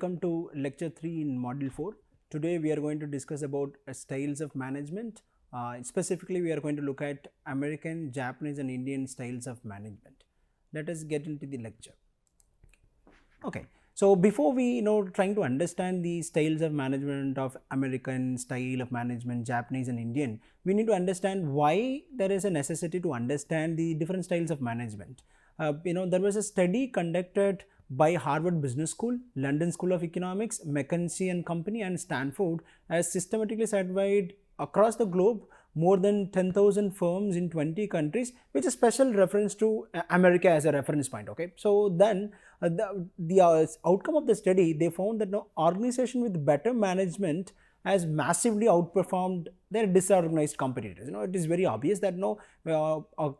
welcome to lecture 3 in module 4. Today we are going to discuss about styles of management. Specifically we are going to look at American, Japanese and Indian styles of management. Let us get into the lecture. Okay, so before we trying to understand the styles of management of American style of management, Japanese and Indian, we need to understand why there is a necessity to understand the different styles of management. There was a study conducted by Harvard Business School, London School of Economics, McKinsey and Company and Stanford has systematically surveyed across the globe more than 10,000 firms in 20 countries, which is special reference to America as a reference point. Okay, so then the outcome of the study, they found that no organization with better management has massively outperformed their disorganized competitors. It is very obvious that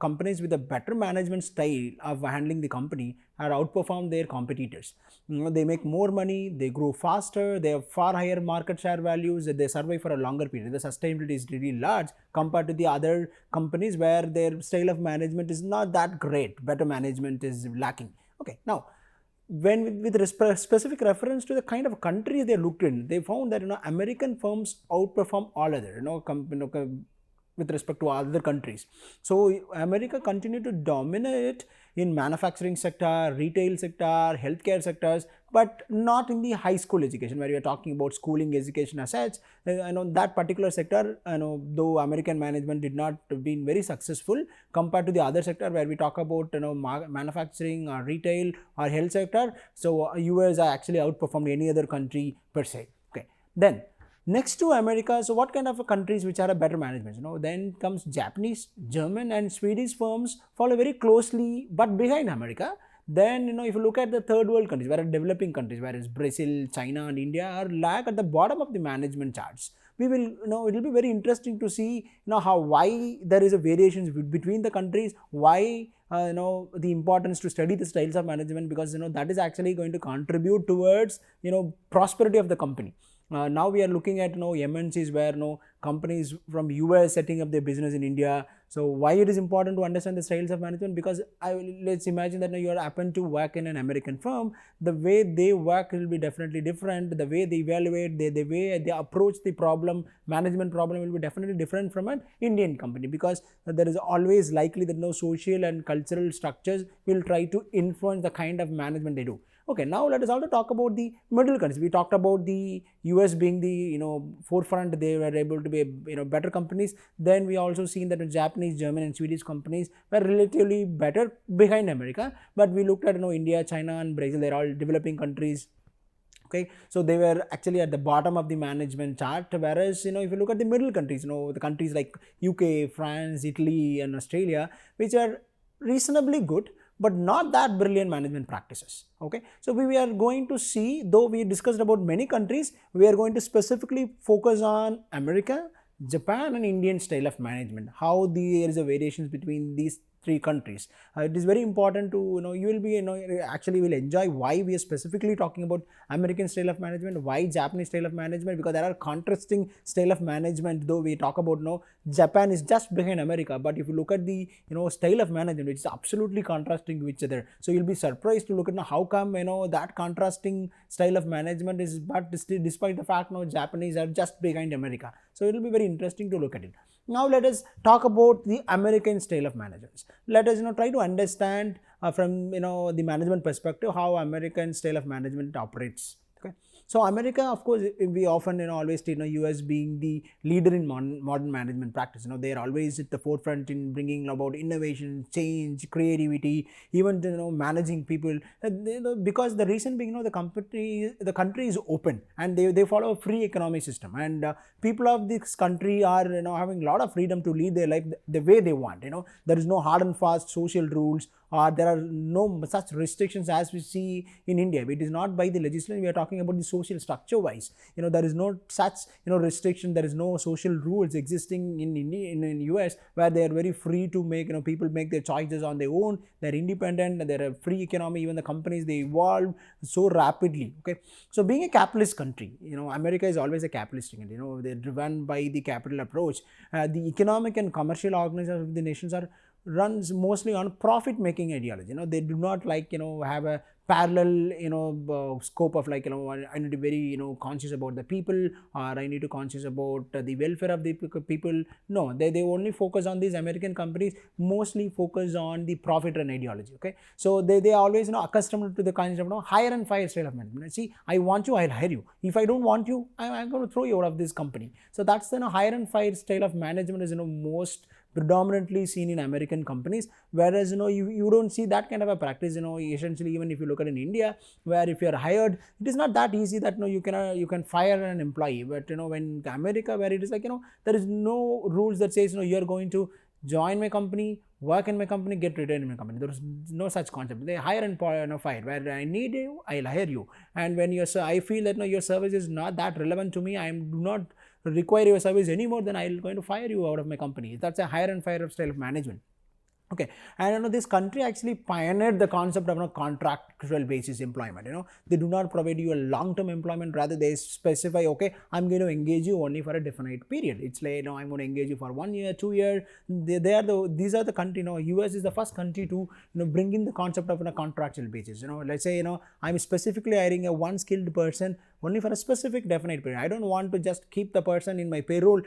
companies with a better management style of handling the company are outperformed their competitors. They make more money, they grow faster, they have far higher market share values, they survive for a longer period. The sustainability is really large compared to the other companies where their style of management is not that great. Better management is lacking. Okay, now when with specific reference to the kind of countries they looked in, they found that American firms outperform all other with respect to other countries. So America continued to dominate in manufacturing sector, retail sector, healthcare sectors, but not in the high school education where we are talking about schooling education as such. That particular sector, though American management did not been very successful compared to the other sector where we talk about manufacturing or retail or health sector. So US actually outperformed any other country per se. Okay, then next to America, so what kind of countries which are a better management? Then comes Japanese, German and Swedish firms follow very closely but behind America. Then if you look at the third world countries, where developing countries, whereas Brazil, China and India are lag at the bottom of the management charts. We will it will be very interesting to see why there is a variations between the countries, why the importance to study the styles of management, because that is actually going to contribute towards prosperity of the company. Now we are looking at MNCs where companies from US setting up their business in India. So why it is important to understand the styles of management? Because let's imagine that you happen to work in an American firm. The way they work will be definitely different. The way they evaluate, the way they approach the problem, management problem will be definitely different from an Indian company, because there is always likely that social and cultural structures will try to influence the kind of management they do. Okay, now let us also talk about the middle countries. We talked about the US being the forefront. They were able to be better companies. Then we also seen that Japanese, German and Swedish companies were relatively better behind America. But we looked at India, China and Brazil. They're all developing countries. Okay, so they were actually at the bottom of the management chart, whereas if you look at the middle countries, the countries like UK, France, Italy and Australia, which are reasonably good but not that brilliant management practices. Okay, so we are going to see, though we discussed about many countries, we are going to specifically focus on America, Japan and Indian style of management, how there is a variations between these three countries. It is very important to you will be actually will enjoy why we are specifically talking about American style of management, why Japanese style of management, because there are contrasting style of management. Though we talk about Japan is just behind America, but if you look at the style of management, which is absolutely contrasting to each other. So you'll be surprised to look at how come that contrasting style of management is, but despite the fact Japanese are just behind America. So it will be very interesting to look at it. Now let us talk about the American style of management. Let us try to understand from the management perspective how American style of management operates. Okay, so America, of course, we often always see US being the leader in modern management practice. They are always at the forefront in bringing about innovation, change, creativity, even managing people. Because the reason being the country is open and they follow a free economic system, and people of this country are having a lot of freedom to lead their life the way they want. There is no hard and fast social rules, or there are no such restrictions as we see in India. It is not by the legislation. We are talking about the social structure wise. There is no such restriction. There is no social rules existing in India, in US, where they are very free to make people make their choices on their own. They're independent. They're a free economy. Even the companies, they evolve so rapidly. Okay, so being a capitalist country, America is always a capitalist country. They're driven by the capital approach. The economic and commercial organizations of the nations are runs mostly on profit making ideology. They do not like have a parallel scope of like I need to be very conscious about the people, or I need to conscious about the welfare of the people. No, they only focus on these American companies, mostly focus on the profit run ideology. Okay, so they always accustomed to the concept of hire and fire style of management. See, I want you, I'll hire you. If I don't want you, I'm going to throw you out of this company. So that's the hire and fire style of management is most predominantly seen in American companies, whereas you don't see that kind of a practice. Essentially, even if you look at in India, where if you are hired, it is not that easy that you can fire an employee. But when America, where it is like there is no rules that says you are going to join my company, work in my company, get retained in my company. There is no such concept. They hire and fire. Where I need you, I'll hire you. And when I feel that your service is not that relevant to me, I do not require your service anymore, then I'm going to fire you out of my company. That's a hire and fire style of management. Okay, and this country actually pioneered the concept of contractual basis employment. They do not provide you a long-term employment, rather they specify, okay, I'm going to engage you only for a definite period. It's like I'm going to engage you for 1 year, 2 years. These are the country. US is the first country to bring in the concept of a contractual basis. Let's say I'm specifically hiring a one skilled person only for a specific definite period. I don't want to just keep the person in my payroll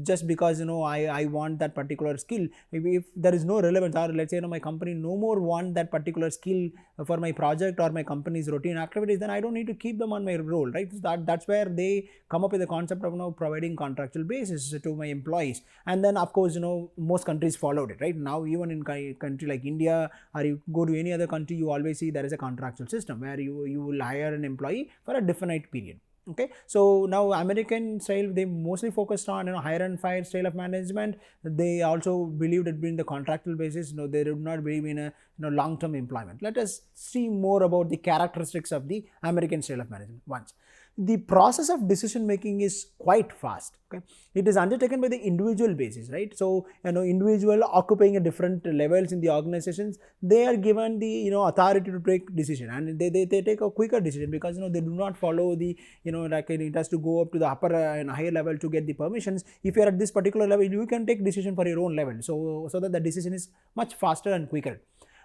just because I want that particular skill. If there is no relevance, or let's say my company no more want that particular skill for my project or my company's routine activities, then I don't need to keep them on my role, right? So that's where they come up with the concept of providing contractual basis to my employees. And then of course most countries followed it, right? Now even in country like India, or you go to any other country, you always see there is a contractual system where you will hire an employee for a definite period. Okay, so now American style, they mostly focused on hire and fire style of management. They also believed it being the contractual basis. They did not believe in a long-term employment. Let us see more about the characteristics of the American style of management once. The process of decision making is quite fast. Okay, it is undertaken by the individual basis, right? So individual occupying a different levels in the organizations, they are given the authority to take decision, and they take a quicker decision, because they do not follow the like it has to go up to the upper and higher level to get the permissions. If you are at this particular level, you can take decision for your own level, so that the decision is much faster and quicker.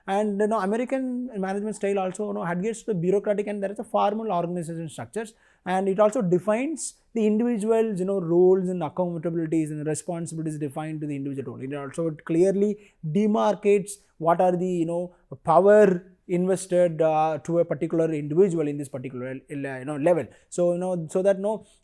And American management style also adheres to the bureaucratic, and there is a formal organization structures, and it also defines the individual's roles and accountabilities and responsibilities defined to the individual role. It also clearly demarcates what are the power invested to a particular individual in this particular level. So so that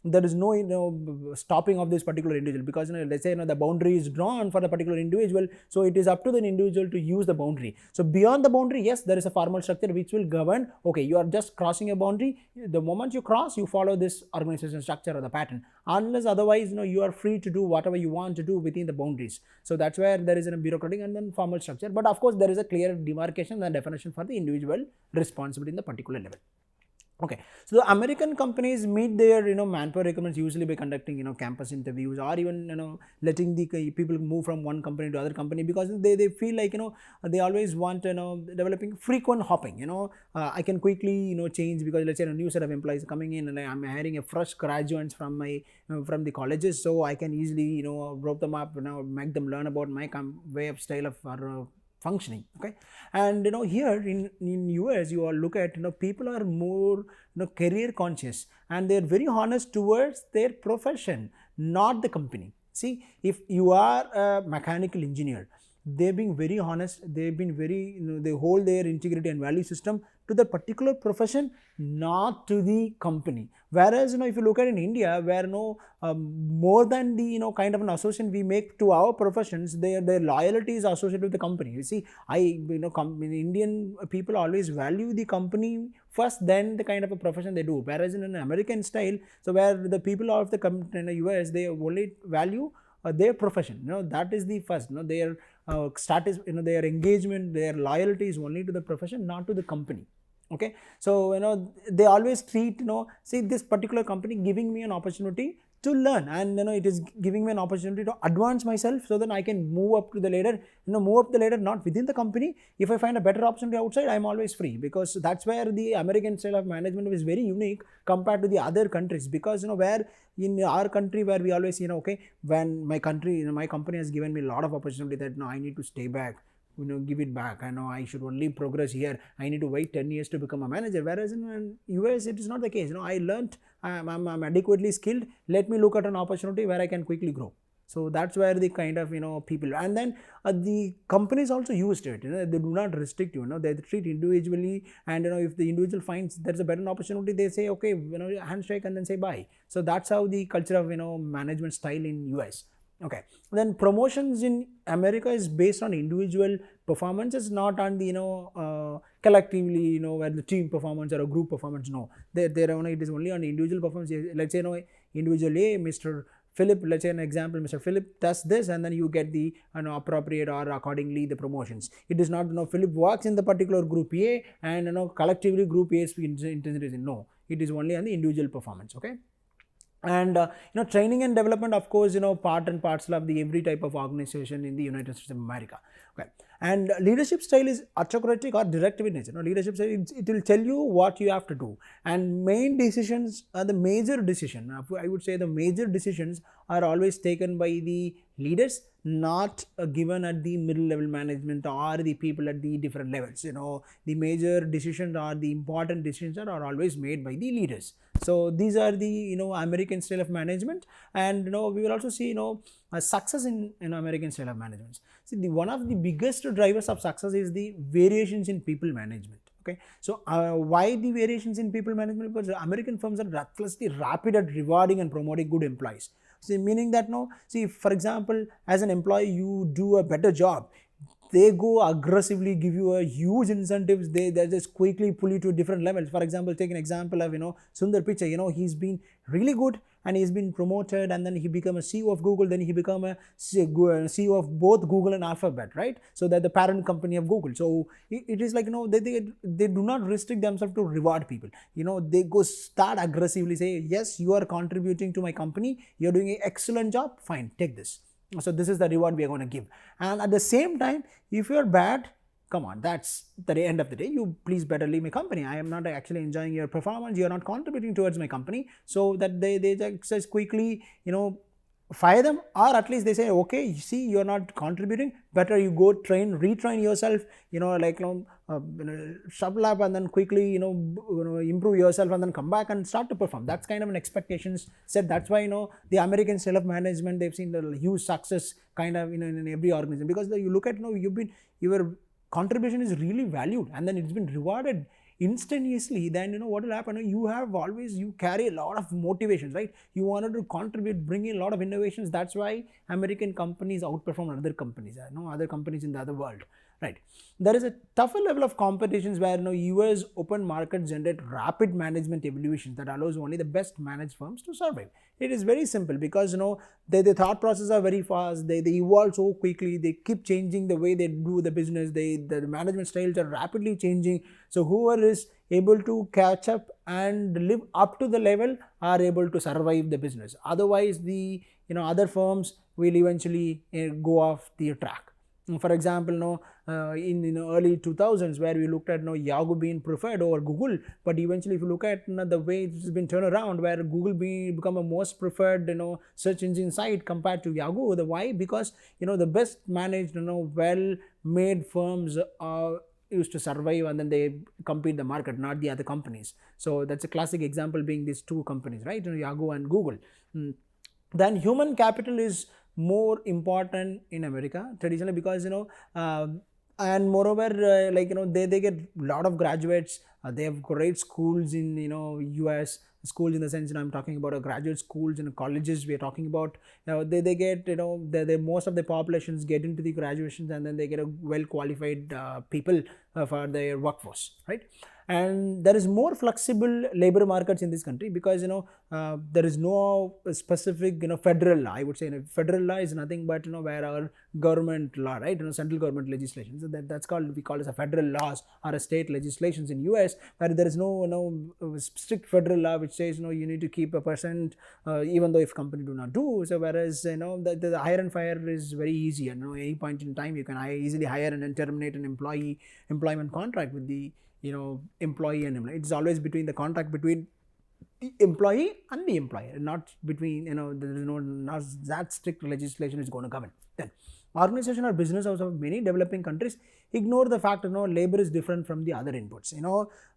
there is no stopping of this particular individual, because let's say the boundary is drawn for the particular individual, so it is up to the individual to use the boundary. So beyond the boundary, yes, there is a formal structure which will govern. Okay, you are just crossing a boundary. The moment you cross, you follow this organization structure or the pattern. Unless otherwise you are free to do whatever you want to do within the boundaries. So that's where there is a bureaucratic and then formal structure. But of course there is a clear demarcation and definition for the individual responsibility in the particular level. Okay, so the American companies meet their manpower requirements usually by conducting campus interviews, or even letting the people move from one company to other company, because they feel like they always want developing frequent hopping. I can quickly change, because let's say a new set of employees coming in and I'm hiring a fresh graduates from my from the colleges, so I can easily rope them up, make them learn about my way of style of functioning. Okay, and here in US you all look at people are more career conscious, and they're very honest towards their profession, not the company. See, if you are a mechanical engineer, they've been very honest, they've been very they hold their integrity and value system to the particular profession, not to the company. Whereas if you look at in India, where more than the kind of an association we make to our professions, their loyalty is associated with the company. You see, Indian people always value the company first, then the kind of a profession they do. Whereas in an American style, so where the people of the company in the US, they only value their profession. That is the first. Their status, their engagement, their loyalty is only to the profession, not to the company. Okay, so they always treat see, this particular company giving me an opportunity to learn, and it is giving me an opportunity to advance myself, so that I can move up to the ladder, move up the ladder, not within the company. If I find a better opportunity outside, I'm always free, because that's where the American style of management is very unique compared to the other countries. Because where in our country, where we always okay, when my company has given me a lot of opportunity, that I need to stay back, give it back. I know I should only progress here. I need to wait 10 years to become a manager. Whereas in US, it is not the case. I learned, I'm adequately skilled. Let me look at an opportunity where I can quickly grow. So that's where the kind of people, and then the companies also used it. They do not restrict you. They treat individually, and if the individual finds there's a better opportunity, they say okay, handshake and then say bye. So that's how the culture of management style in US. Okay, then promotions in America is based on individual performances, not on the collectively where the team performance or a group performance. No, it is only on individual performance. Let's say individual A, Mr. Philip, let's say an example, Mr. Philip does this, and then you get the appropriate or accordingly the promotions. It is not Philip works in the particular group A and collectively group A is intensity. No, it is only on the individual performance. Okay. And training and development, of course, part and parcel of the every type of organization in the United States of America. Okay. And leadership style is autocratic or directive in nature. Leadership style, it will tell you what you have to do, and main decisions are the major decision. I would say the major decisions are always taken by the leaders, not given at the middle level management or the people at the different levels. The major decisions or the important decisions are always made by the leaders. So these are the American style of management, and we will also see success in American style of management. See, one of the biggest drivers of success is the variations in people management. Okay, so why the variations in people management? Because American firms are ruthlessly rapid at rewarding and promoting good employees. See, meaning that see, for example, as an employee, you do a better job, they go aggressively give you a huge incentives. They just quickly pull you to different levels. For example, take an example of Sundar Pichai. He's been really good and he's been promoted, and then he become a CEO of Google. Then he become a CEO of both Google and Alphabet, right? So that the parent company of Google. So it is like they do not restrict themselves to reward people. They go start aggressively say, yes, you are contributing to my company, you're doing an excellent job, fine, take this. So this is the reward we are going to give. And at the same time, if you are bad, come on, that's the end of the day. You please better leave my company. I am not actually enjoying your performance. You are not contributing towards my company. So that they just quickly fire them, or at least they say, okay, you see, you're not contributing, better you go retrain yourself, shuffle up and then quickly improve yourself and then come back and start to perform. That's kind of an expectations set. That's why the American style of management, they've seen the huge success kind of in every organization, because you look at your contribution is really valued and then it's been rewarded instantaneously. Then what will happen, you carry a lot of motivations, right? You wanted to contribute, bring in a lot of innovations. That's why American companies outperform other companies, other companies in the other world, right? There is a tougher level of competitions where US open markets generate rapid management evolutions that allows only the best managed firms to survive. It is very simple because the thought process are very fast, they evolve so quickly, they keep changing the way they do the business, the management styles are rapidly changing. So whoever is able to catch up and live up to the level are able to survive the business. Otherwise the other firms will eventually go off the track. For example, in early 2000s, where we looked at Yahoo being preferred over Google, but eventually if you look at the way it's been turned around, where Google become a most preferred search engine site compared to Yahoo. Why? Because the best managed well made firms are used to survive and then they compete the market, not the other companies. So that's a classic example being these two companies, right? Yahoo and Google. Then human capital is more important in America traditionally because and moreover they get a lot of graduates. They have great schools in US, schools in the sense I'm talking about graduate schools and colleges. We are talking about they get most of the populations get into the graduations and then they get a well qualified people for their workforce, right? And there is more flexible labor markets in this country because there is no specific federal law. I would say federal law is nothing but where our government law, right? Central government legislation. So that's called, we call it as a federal laws or a state legislations in US, where there is no strict federal law which says you need to keep a percent even though if company do not do. So whereas the hire and fire is very easy, and any point in time you can easily hire and then terminate an employment contract with the employee and employee. It's always between the contract between the employee and the employer, not between there is not that strict legislation is going to govern. Then organization or business house of many developing countries ignore the fact labor is different from the other inputs.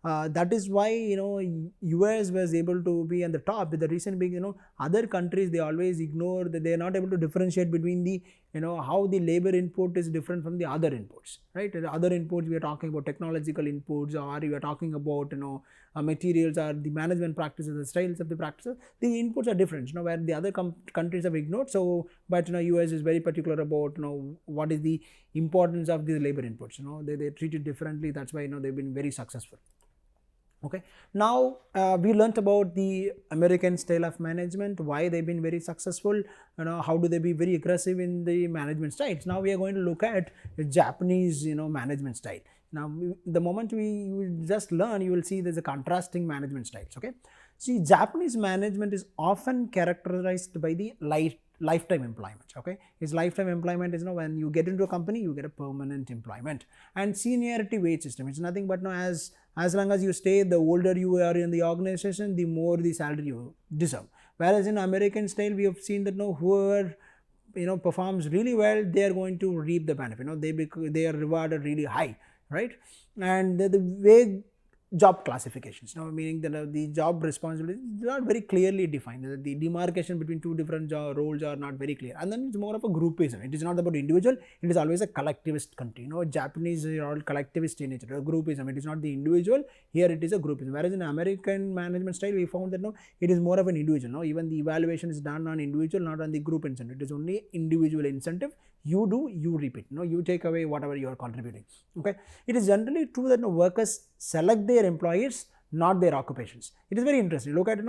That is why US was able to be on the top. With the reason being, other countries, they always ignore that. They are not able to differentiate between the how the labor input is different from the other inputs, right? The other inputs, we are talking about technological inputs, or we are talking about materials, or the management practices, the styles of the practices. The inputs are different, where the other countries have ignored. So but US is very particular about what is the importance of the labor inputs. They treat it differently. That's why they've been very successful. Okay, now we learnt about the American style of management, why they've been very successful, how do they be very aggressive in the management styles. Now we are going to look at the Japanese management style. Now the moment we just learn, you will see there's a contrasting management styles. Okay, see, Japanese management is often characterized by the lifetime employment. Okay, his lifetime employment is when you get into a company, you get a permanent employment. And seniority wage system, it's nothing but as long as you stay, the older you are in the organization, the more the salary you deserve. Whereas in American style, we have seen that whoever performs really well, they are going to reap the benefit. They are rewarded really high, right? And the way job classifications, meaning that the job responsibilities is not very clearly defined. The demarcation between two different roles are not very clear, and then it's more of a groupism. It is not about individual, it is always a collectivist country. Japanese are all collectivist in nature, a groupism. It is not the individual, here it is a groupism. Whereas in American management style, we found that it is more of an individual. Even the evaluation is done on individual, not on the group incentive. It is only individual incentive. You do, you repeat. You take away whatever you are contributing. Okay, it is generally true that workers select their employers, not their occupations. It is very interesting. Look at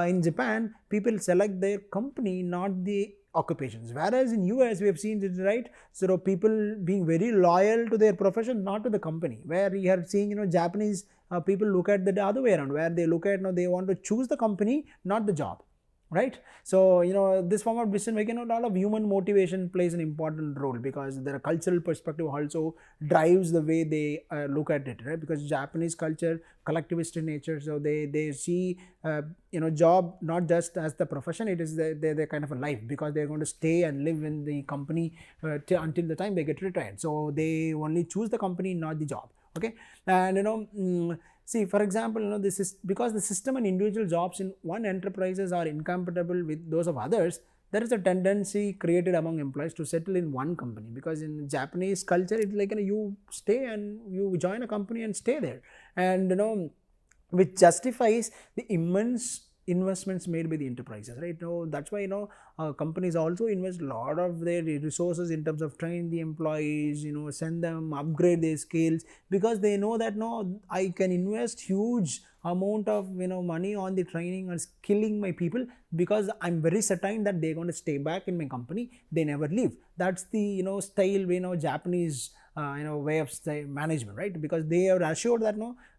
in Japan, people select their company, not the occupations. Whereas in US, we have seen this, right? So people being very loyal to their profession, not to the company. Where we are seeing Japanese people look at the other way around, where they look at they want to choose the company, not the job. Right. So this form of decision making, a lot of human motivation plays an important role, because their cultural perspective also drives the way they look at it, right? Because Japanese culture, collectivist in nature, so they see job not just as the profession, it is their kind of a life, because they're going to stay and live in the company until the time they get retired. So they only choose the company, not the job. Okay, and see, for example, this is because the system and individual jobs in one enterprises are incompatible with those of others. There is a tendency created among employees to settle in one company, because in Japanese culture, it's like you stay and you join a company and stay there, and which justifies the immense investments made by the enterprises, right? That's why companies also invest a lot of their resources in terms of training the employees, send them, upgrade their skills, because they know that I can invest huge amount of money on the training and skilling my people, because I'm very certain that they're going to stay back in my company, they never leave. That's the style, Japanese way of management, right? Because they are assured that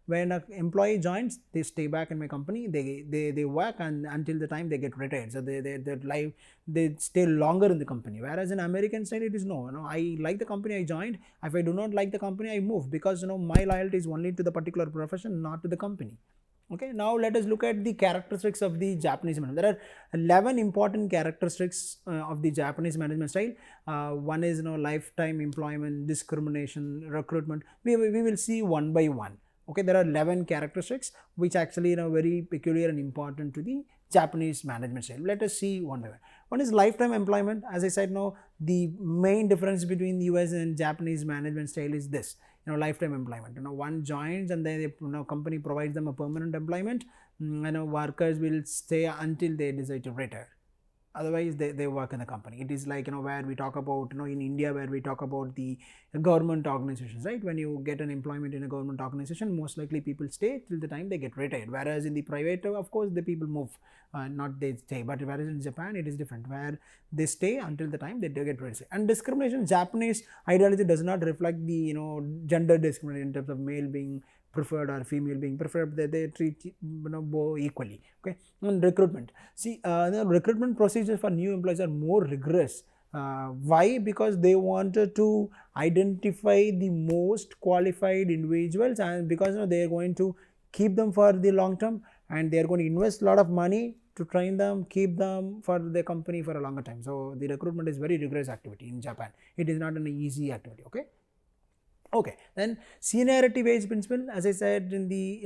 when an employee joins, they stay back in my company, they work and until the time they get retired. So they stay longer in the company. Whereas in American style, it is I like the company I joined. If I do not like the company, I move, because my loyalty is only to the particular profession, not to the company. Okay, now let us look at the characteristics of the Japanese management. There are 11 important characteristics of the Japanese management style. One is lifetime employment, discrimination, recruitment. We will see one by one. Okay, there are 11 characteristics which actually very peculiar and important to the Japanese management style. Let us see one by one. One is lifetime employment. As I said, the main difference between the US and Japanese management style is this. Lifetime employment. One joins and then company provides them a permanent employment. Workers will stay until they decide to retire. Otherwise, they work in the company. It is like where we talk about in India, where we talk about the government organizations, right? When you get an employment in a government organization, most likely people stay till the time they get retired. Whereas in the private, of course, the people move, not they stay. But whereas in Japan, it is different, where they stay until the time they get retired. And discrimination, Japanese ideology does not reflect the gender discrimination in terms of male being preferred or female being preferred. They treat both equally. Okay, and recruitment. See, the recruitment procedures for new employees are more rigorous. Why? Because they wanted to identify the most qualified individuals, and because they are going to keep them for the long term, and they are going to invest a lot of money to train them, keep them for the company for a longer time. So the recruitment is very rigorous activity in Japan. It is not an easy activity. Okay, then seniority wage principle, as I said in the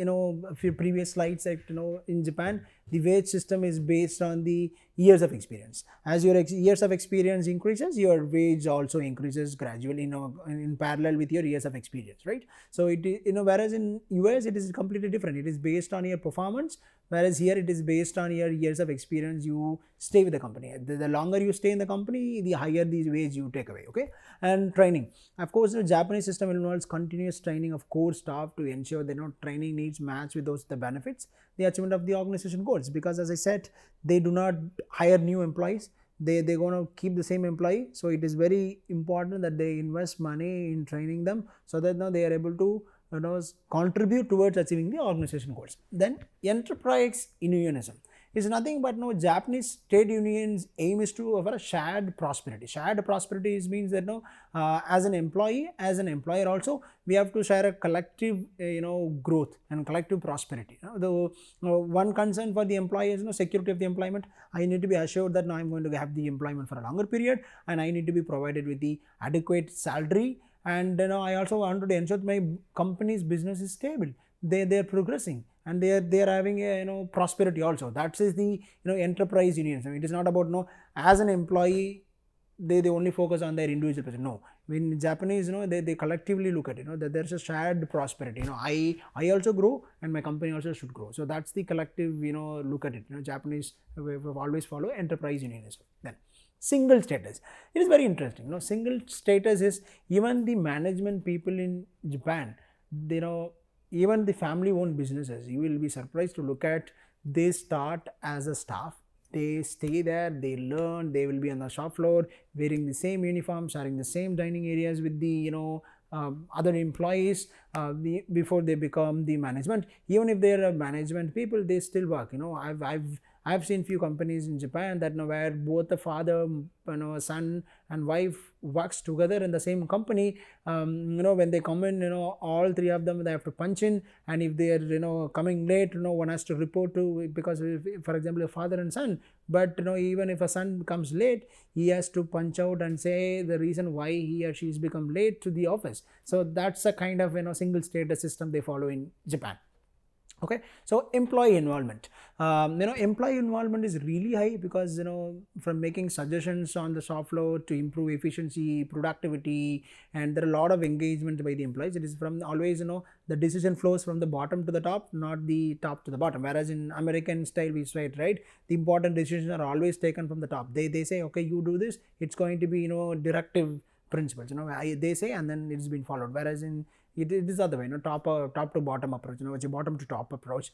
a few previous slides, that in Japan the wage system is based on the years of experience. As your years of experience increases, your wage also increases gradually, in parallel with your years of experience, right? So it whereas in US it is completely different. It is based on your performance, whereas here it is based on your years of experience. You stay with the company. The longer you stay in the company, the higher the wage you take away. Okay, and training. Of course, the Japanese system involves continuous training of core staff to ensure that training needs match with the benefits, the achievement of the organization goals. Because as I said, they do not hire new employees. They're going to keep the same employee. So it is very important that they invest money in training them, so that now they are able to contribute towards achieving the organization goals. Then enterprise unionism is nothing but Japanese trade unions aim is to offer a shared prosperity. Shared prosperity means that as an employee, as an employer also, we have to share a collective growth and collective prosperity. The one concern for the employee is security of the employment. I need to be assured that now I'm going to have the employment for a longer period, and I need to be provided with the adequate salary. And I also wanted to ensure that my company's business is stable. They're progressing, and they are having a prosperity also. That is the enterprise unions. I mean, it is not about as an employee they only focus on their individual person. No, when Japanese they collectively look at it, that there's a shared prosperity. I also grow, and my company also should grow. So that's the collective look at it. Japanese have always follow enterprise unionism. Then single status, it is very interesting. Single status is even the management people in Japan, even the family owned businesses, you will be surprised to look at, they start as a staff, they stay there, they learn, they will be on the shop floor wearing the same uniform, sharing the same dining areas with the other employees before they become the management. Even if they are management people, they still work. I've seen few companies in Japan that where both the father, son and wife works together in the same company. When they come in, all three of them, they have to punch in, and if they are coming late, one has to report to, because if, for example, a father and son, but even if a son comes late, he has to punch out and say the reason why he or she has become late to the office. So that's a kind of single status system they follow in Japan. Okay, so employee involvement, employee involvement is really high, because from making suggestions on the shop floor to improve efficiency, productivity, and there are a lot of engagement by the employees. It is from always the decision flows from the bottom to the top, not the top to the bottom. Whereas in American style we say it, right, the important decisions are always taken from the top. They say, okay, you do this, it's going to be directive principles, they say, and then it's been followed. Whereas in it is other way, top to bottom approach, it's a bottom to top approach.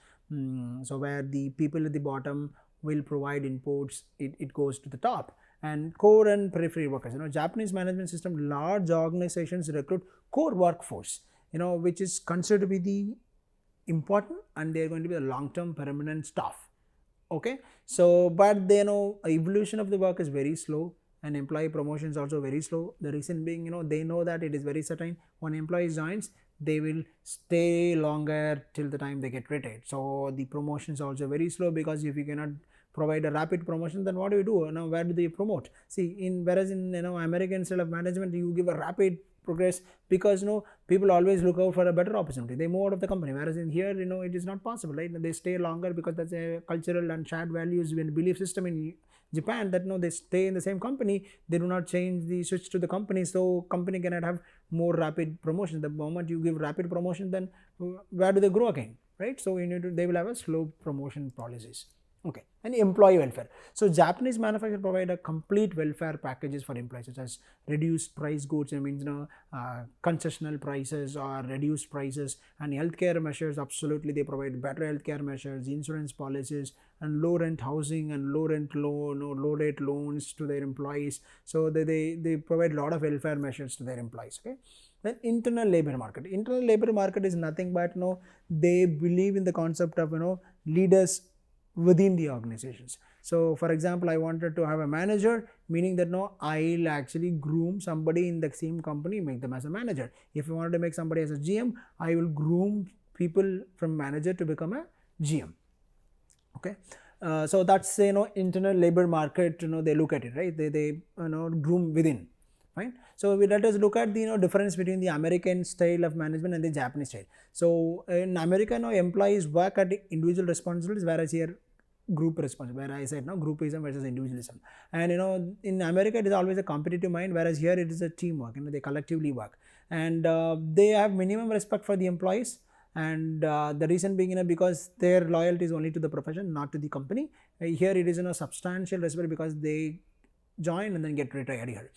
So where the people at the bottom will provide inputs, it goes to the top. And core and periphery workers, Japanese management system, large organizations recruit core workforce, which is considered to be the important, and they are going to be the long-term permanent staff. Okay, so but they evolution of the work is very slow, and employee promotion is also very slow. The reason being, they know that it is very certain, when employee joins, they will stay longer till the time they get retired. So the promotion is also very slow, because if you cannot provide a rapid promotion, then what do you do? Now where do they promote? See, whereas in American style of management, you give a rapid progress, because people always look out for a better opportunity, they move out of the company. Whereas in here, it is not possible, right? They stay longer, because that's a cultural and shared values and belief system in Japan, that they stay in the same company, they do not change the switch to the company, so company cannot have more rapid promotion. The moment you give rapid promotion, then where do they grow again, right? So they will have a slow promotion policies. Okay, and employee welfare. So Japanese manufacturers provide a complete welfare packages for employees, such as reduced price goods, concessional prices or reduced prices, and healthcare measures. Absolutely, they provide better healthcare measures, insurance policies, and low rent housing and low rate loans to their employees. So they provide a lot of welfare measures to their employees. Okay. Then internal labor market. Internal labor market is nothing but they believe in the concept of leaders within the organizations. So for example, I wanted to have a manager, meaning that I'll actually groom somebody in the same company, make them as a manager. If I wanted to make somebody as a GM, I will groom people from manager to become a GM. Okay, So that's internal labor market, they look at it, right? They groom within, right? So let us look at the difference between the American style of management and the Japanese style. So in America, employees work at individual responsibilities, whereas here group responsibility, where I said groupism versus individualism. And in America it is always a competitive mind, whereas here it is a teamwork. They collectively work, and they have minimum respect for the employees. And the reason being, because their loyalty is only to the profession, not to the company. Here it is substantial respect, because they join and then get retired here.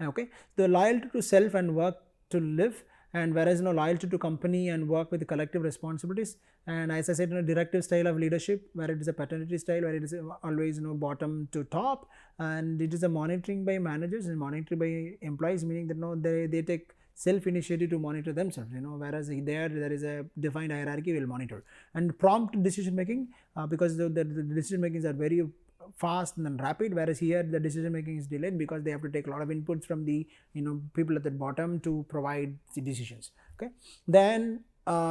Okay, the loyalty to self and work to live, and whereas loyalty to company and work with the collective responsibilities. And as I said, directive style of leadership, where it is a paternity style, where it is always bottom to top, and it is a monitoring by managers and monitoring by employees, meaning that they take self initiative to monitor themselves, whereas there is a defined hierarchy will monitor. And prompt decision making, because the decision makings are very fast and rapid, whereas here the decision making is delayed, because they have to take a lot of inputs from the people at the bottom to provide the decisions. Okay, then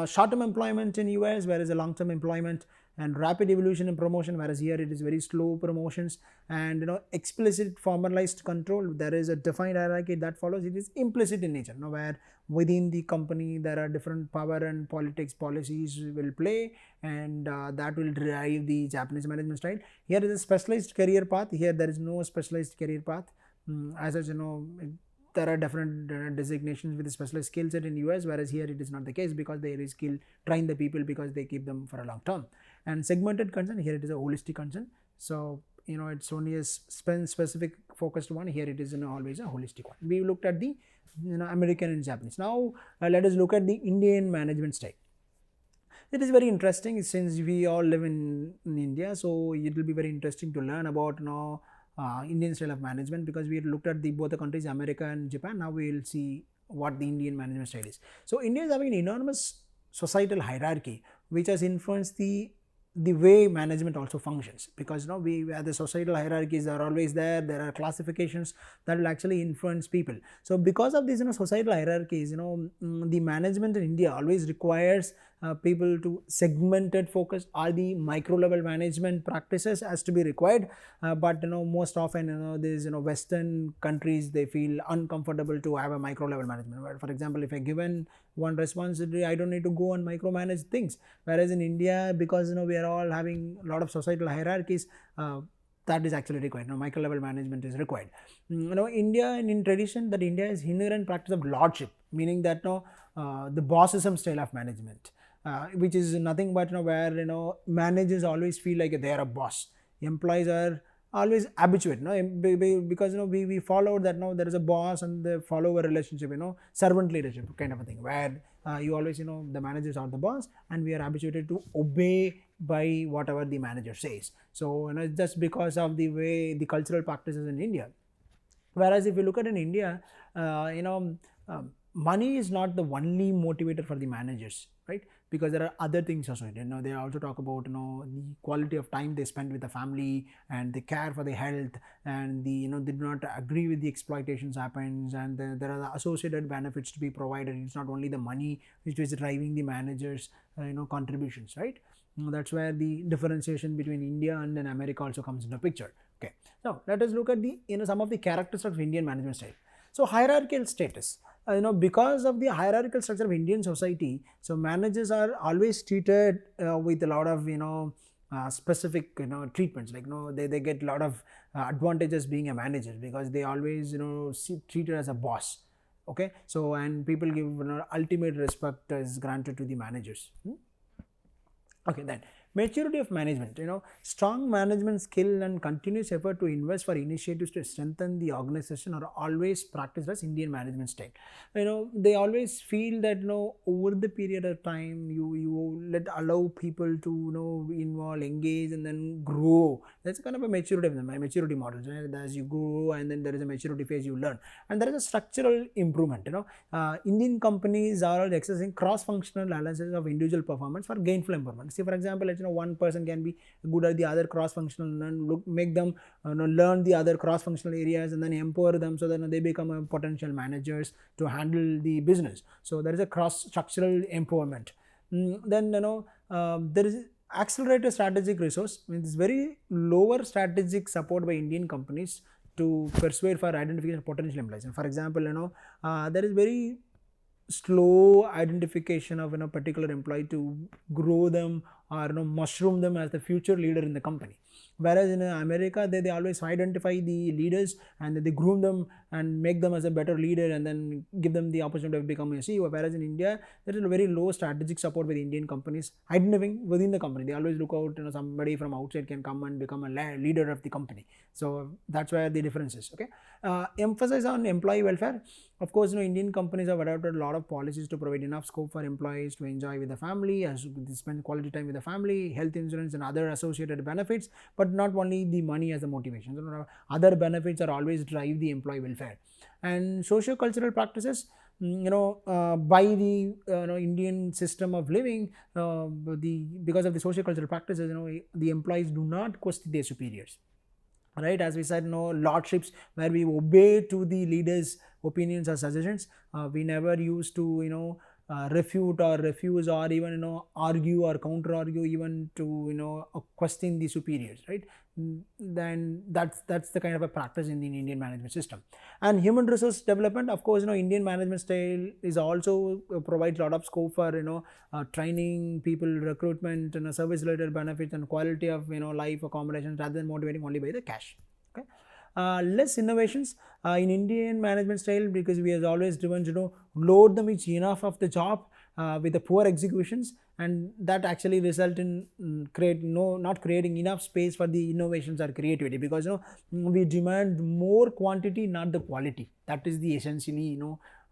short term employment in US, whereas a long term employment, and rapid evolution and promotion, whereas here it is very slow promotions. And explicit formalized control, there is a defined hierarchy that follows. It is implicit in nature, where within the company there are different power and politics policies will play, and that will drive the Japanese management style. Here is a specialized career path. Here there is no specialized career path. As there are different designations with a specialized skill set in US, whereas here it is not the case, because they train the people, because they keep them for a long term. And segmented concern, here it is a holistic concern. So it's only a specific focused one. Here it is always a holistic one. We looked at the American and Japanese. Now let us look at the Indian management style. It is very interesting, since we all live in India, so it will be very interesting to learn about Indian style of management, because we looked at both the countries, America and Japan. Now we will see what the Indian management style is. So India is having an enormous societal hierarchy, which has influenced the way management also functions, because the societal hierarchies are always there are classifications that will actually influence people. So because of these societal hierarchies, the management in India always requires people to segmented focus, or the micro level management practices has to be required. But most often these Western countries, they feel uncomfortable to have a micro level management. For example, if I given one responsibility, I don't need to go and micromanage things, whereas in India, because we are all having a lot of societal hierarchies, that is actually required. Micro level management is required. India, and in tradition, that India is inherent practice of lordship, meaning that the bossism style of management, which is nothing but where managers always feel like they are a boss. Employees are always habituate, because we followed that there is a boss and the follower relationship, servant leadership kind of a thing, where you always the managers are the boss, and we are habituated to obey by whatever the manager says. So just because of the way the cultural practices in India. Whereas if you look at in India, money is not the only motivator for the managers, right? Because there are other things also. They also talk about the quality of time they spend with the family, and the care for the health, and they do not agree with the exploitations happens, and there are the associated benefits to be provided. It's not only the money which is driving the managers contributions, right? That's where the differentiation between India and then America also comes into picture. Okay, now let us look at the some of the characteristics of Indian management style. So hierarchical status, because of the hierarchical structure of Indian society, so managers are always treated with a lot of specific treatments, like they get a lot of advantages being a manager, because they always treated as a boss. Okay, so and people give ultimate respect is granted to the managers. Okay, then maturity of management, strong management skill and continuous effort to invest for initiatives to strengthen the organization are always practiced as Indian management style. They always feel that over the period of time, you allow people to involve, engage, and then grow. That's kind of a maturity model, right? As you grow, and then there is a maturity phase, you learn, and there is a structural improvement. Indian companies are all exercising cross-functional analysis of individual performance for gainful improvement. See, for example, one person can be good at the other cross-functional, and make them learn the other cross-functional areas, and then empower them so that they become potential managers to handle the business. So there is a cross-structural empowerment. Then there is accelerated strategic resource means very lower strategic support by Indian companies to persuade for identification of potential employees. For example, there is very slow identification of particular employee to grow them or mushroom them as the future leader in the company. Whereas in America, they always identify the leaders and they groom them and make them as a better leader and then give them the opportunity of becoming a CEO. Whereas in India, there is a very low strategic support with Indian companies identifying within the company. They always look out, somebody from outside can come and become a leader of the company. So that's where the difference is. Okay, emphasize on employee welfare. Of course, Indian companies have adopted a lot of policies to provide enough scope for employees to enjoy with the family, as they spend quality time with the family, health insurance and other associated benefits, but not only the money as a motivation. So, other benefits are always drive the employee welfare. And socio-cultural practices, by the Indian system of living, because of the socio-cultural practices, the employees do not question their superiors. Right, as we said, lordships where we obey to the leaders' opinions or suggestions. We never used to refute or refuse or even argue or counter argue even to question the superiors, right? Then that's the kind of a practice in the Indian management system. And human resource development, of course, Indian management style is also provides a lot of scope for training people, recruitment, service related benefits and quality of life accommodations rather than motivating only by the cash. Okay. Less innovations in Indian management style, because we are always driven to load them with enough of the job with the poor executions, and that actually result in not creating enough space for the innovations or creativity, because we demand more quantity, not the quality. That is the essentially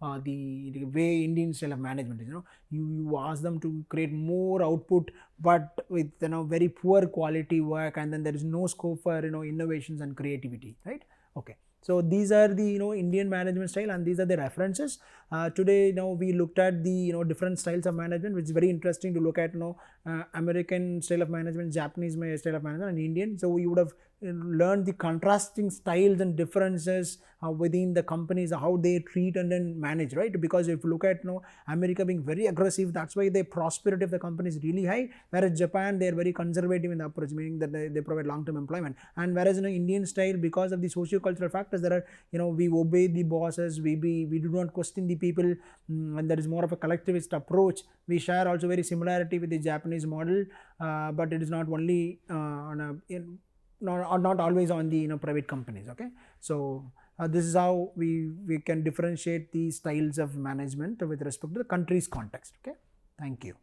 the way Indian style of management is. You ask them to create more output but with very poor quality work, and then there is no scope for innovations and creativity, right? Okay, so these are the Indian management style, and these are the references. Today we looked at the different styles of management, which is very interesting to look at American style of management, Japanese style of management, and Indian. So we would have learned the contrasting styles and differences within the companies, how they treat and then manage, right? Because if you look at America being very aggressive, that's why the prosperity of the company is really high, whereas Japan, they are very conservative in the approach, meaning that they provide long-term employment. And whereas Indian style, because of the socio-cultural factors, there are we obey the bosses, we do not question the people, and there is more of a collectivist approach. We share also very similarity with the Japanese model, but it is not only not always on the private companies. Okay, so this is how we can differentiate the styles of management with respect to the country's context. Okay, thank you.